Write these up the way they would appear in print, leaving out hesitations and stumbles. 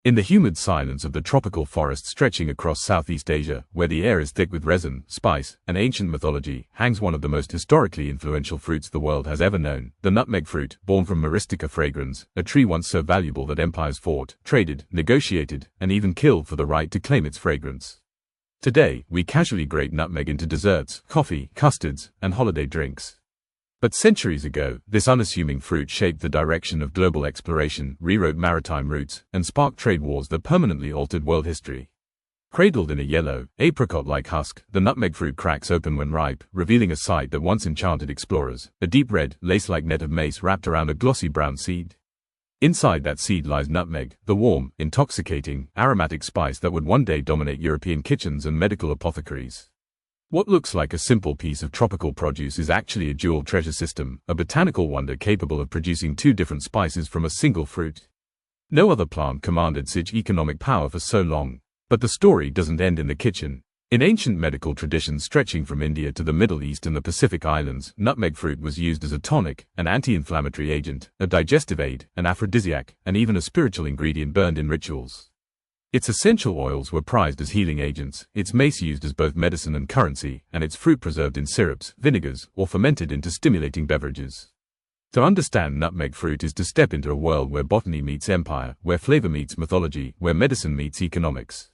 In the humid silence of the tropical forest stretching across Southeast Asia, where the air is thick with resin, spice, and ancient mythology, hangs one of the most historically influential fruits the world has ever known, the nutmeg fruit, born from myristica fragrans, a tree once so valuable that empires fought, traded, negotiated, and even killed for the right to claim its fragrance. Today, we casually grate nutmeg into desserts, coffee, custards, and holiday drinks. But centuries ago, this unassuming fruit shaped the direction of global exploration, rewrote maritime routes, and sparked trade wars that permanently altered world history. Cradled in a yellow, apricot-like husk, the nutmeg fruit cracks open when ripe, revealing a sight that once enchanted explorers, a deep red, lace-like net of mace wrapped around a glossy brown seed. Inside that seed lies nutmeg, the warm, intoxicating, aromatic spice that would one day dominate European kitchens and medical apothecaries. What looks like a simple piece of tropical produce is actually a dual treasure system, a botanical wonder capable of producing two different spices from a single fruit. No other plant commanded such economic power for so long. But the story doesn't end in the kitchen. In ancient medical traditions stretching from India to the Middle East and the Pacific Islands, nutmeg fruit was used as a tonic, an anti-inflammatory agent, a digestive aid, an aphrodisiac, and even a spiritual ingredient burned in rituals. Its essential oils were prized as healing agents, its mace used as both medicine and currency, and its fruit preserved in syrups, vinegars, or fermented into stimulating beverages. To understand nutmeg fruit is to step into a world where botany meets empire, where flavor meets mythology, where medicine meets economics.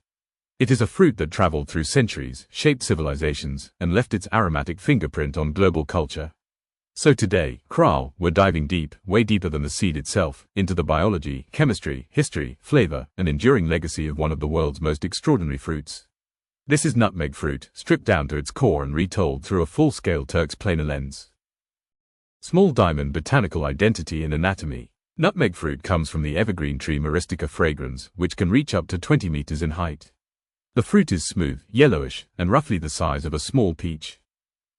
It is a fruit that traveled through centuries, shaped civilizations, and left its aromatic fingerprint on global culture. So today, we're diving deep, way deeper than the seed itself, into the biology, chemistry, history, flavor, and enduring legacy of one of the world's most extraordinary fruits. This is nutmeg fruit, stripped down to its core and retold through a full-scale Turk's planar lens. Small diamond botanical identity and anatomy. Nutmeg fruit comes from the evergreen tree myristica fragrans, which can reach up to 20 meters in height. The fruit is smooth, yellowish, and roughly the size of a small peach.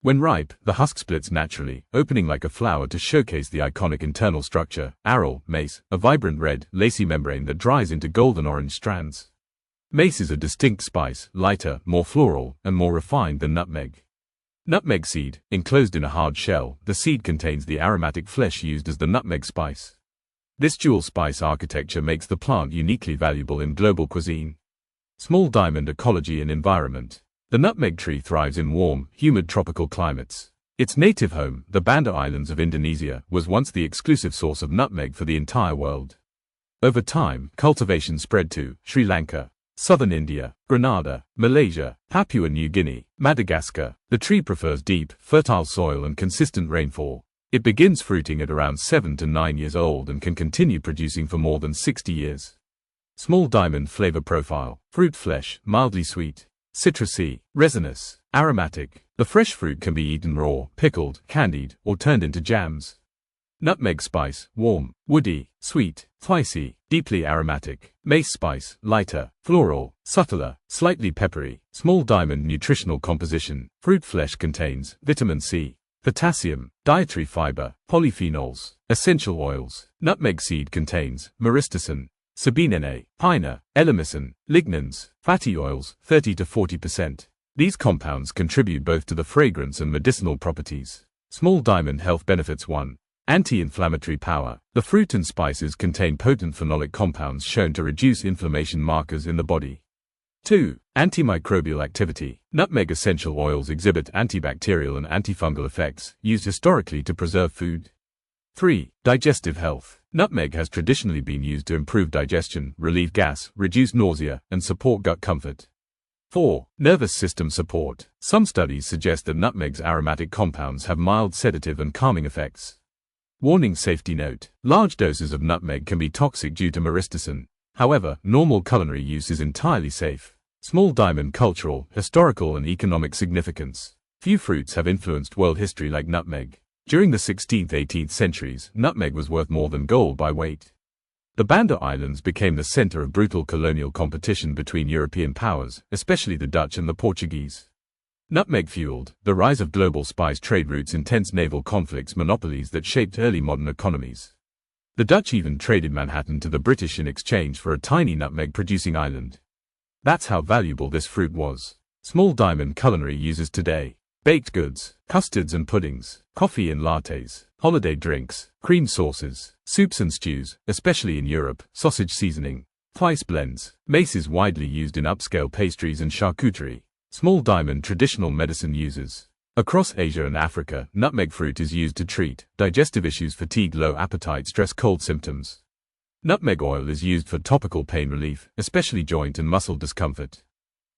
When ripe, the husk splits naturally, opening like a flower to showcase the iconic internal structure, aril, mace, a vibrant red, lacy membrane that dries into golden-orange strands. Mace is a distinct spice, lighter, more floral, and more refined than nutmeg. Nutmeg seed, enclosed in a hard shell, the seed contains the aromatic flesh used as the nutmeg spice. This dual spice architecture makes the plant uniquely valuable in global cuisine. Small diamond ecology and environment. The nutmeg tree thrives in warm, humid tropical climates. Its native home, the Banda Islands of Indonesia, was once the exclusive source of nutmeg for the entire world. Over time, cultivation spread to Sri Lanka, southern India, Grenada, Malaysia, Papua New Guinea, Madagascar. The tree prefers deep, fertile soil and consistent rainfall. It begins fruiting at around 7 to 9 years old and can continue producing for more than 60 years. Small diamond flavor profile. Fruit flesh, mildly sweet. Citrusy, resinous, aromatic. The fresh fruit can be eaten raw, pickled, candied, or turned into jams. Nutmeg spice, warm, woody, sweet, spicy, deeply aromatic. Mace spice, lighter, floral, subtler, slightly peppery. Small diamond nutritional composition. Fruit flesh contains vitamin C, potassium, dietary fiber, polyphenols, essential oils. Nutmeg seed contains myristicin, sabinene, pine, elemicin, lignans, fatty oils, 30 to 40%. These compounds contribute both to the fragrance and medicinal properties. Small diamond health benefits. 1. Anti-inflammatory power. The fruit and spices contain potent phenolic compounds shown to reduce inflammation markers in the body. 2. Antimicrobial activity. Nutmeg essential oils exhibit antibacterial and antifungal effects, used historically to preserve food. 3. Digestive health. Nutmeg has traditionally been used to improve digestion, relieve gas, reduce nausea, and support gut comfort. 4. Nervous system support. Some studies suggest that nutmeg's aromatic compounds have mild sedative and calming effects. Warning safety note. Large doses of nutmeg can be toxic due to myristicin. However, normal culinary use is entirely safe. Small diamond cultural, historical, and economic significance. Few fruits have influenced world history like nutmeg. During the 16th–18th centuries, nutmeg was worth more than gold by weight. The Banda Islands became the center of brutal colonial competition between European powers, especially the Dutch and the Portuguese. Nutmeg fueled the rise of global spice trade routes, intense naval conflicts, monopolies that shaped early modern economies. The Dutch even traded Manhattan to the British in exchange for a tiny nutmeg-producing island. That's how valuable this fruit was. Small diamond culinary uses today. Baked goods, custards and puddings, coffee and lattes, holiday drinks, cream sauces, soups and stews, especially in Europe, sausage seasoning. Spice blends. Mace is widely used in upscale pastries and charcuterie. Small diamond traditional medicine uses. Across Asia and Africa, nutmeg fruit is used to treat digestive issues, fatigue, low appetite, stress, cold symptoms. Nutmeg oil is used for topical pain relief, especially joint and muscle discomfort.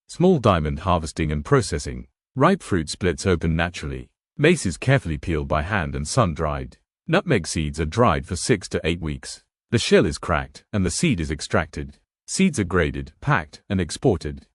Small diamond harvesting and processing. Ripe fruit splits open naturally. Mace is carefully peeled by hand and sun-dried. Nutmeg seeds are dried for 6 to 8 weeks. The shell is cracked, and the seed is extracted. Seeds are graded, packed, and exported.